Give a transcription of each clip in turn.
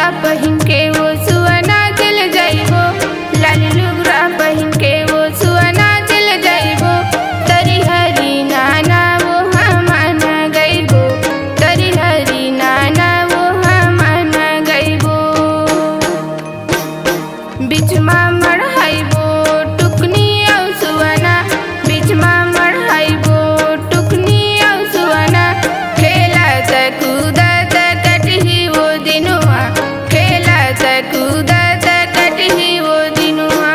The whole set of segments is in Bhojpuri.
लुगरा पहिन के वो सुअना चल जाइबो, लाल लुगरा पहिन के वो सुअना चल जाइबो। तरी हरी नाना वो हमाना गइबो, तरी हरी नाना वो हमाना गइबो। बीच मा मढ़ाइबो टुकनी औ सुअना, बीच मा मढ़ाइबो टुकनी औ सुअना। खेलत कूदत कटही वो दिनुआ, खेलत कूदत कटही वो दिनुआ।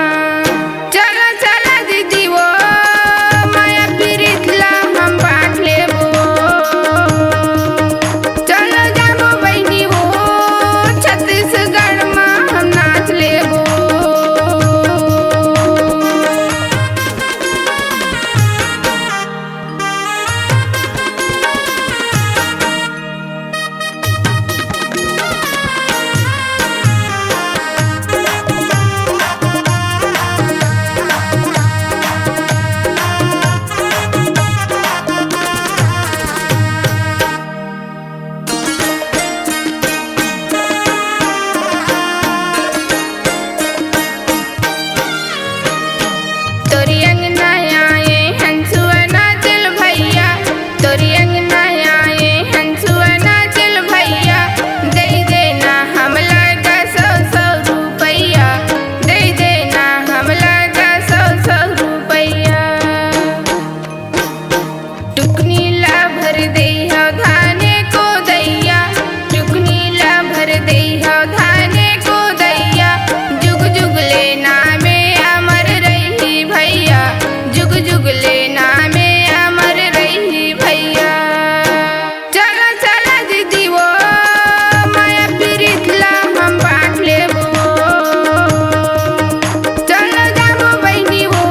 चला चला दीदी वो माया प्रीतला हम बाँट लेबो, चलो जाबो बहिनी वो छत्तीसगढ़ मा हम नाच लेबो। तोरी अंगना आए हंसुआ नाचल भैया, तोरी अंगना आए हंसुआ नाचल भैया। दे देना हमला का 100 रुपैया, दे देना हमला का 100 रुपैया। टुकनी ला भर देहा धाने को दैया, टुकनी ला भर देहा धाने को दैया। जुग जुग लेना में अमर रही भैया, जुग जुग लेना में अमर रही भैया। चला चला दीदी वो माया प्रीतला हम बाँट लेबो, चलो जाबो बहिनी वो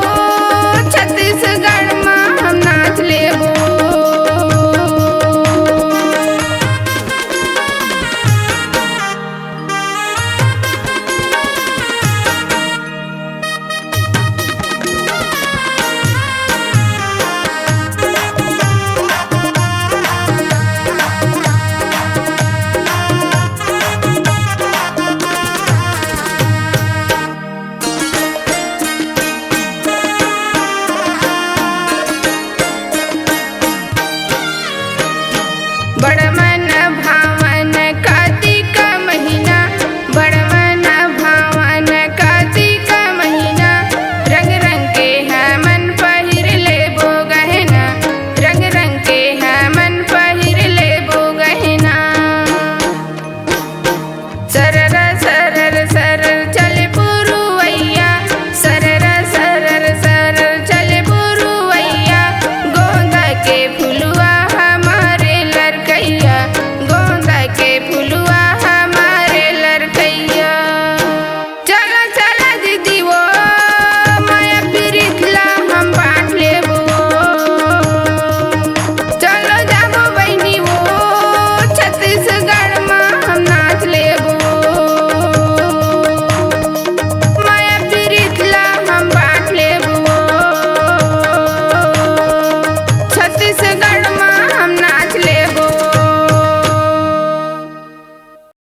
छत्तीसगढ़ मा हम नाच लेबो। बड़ा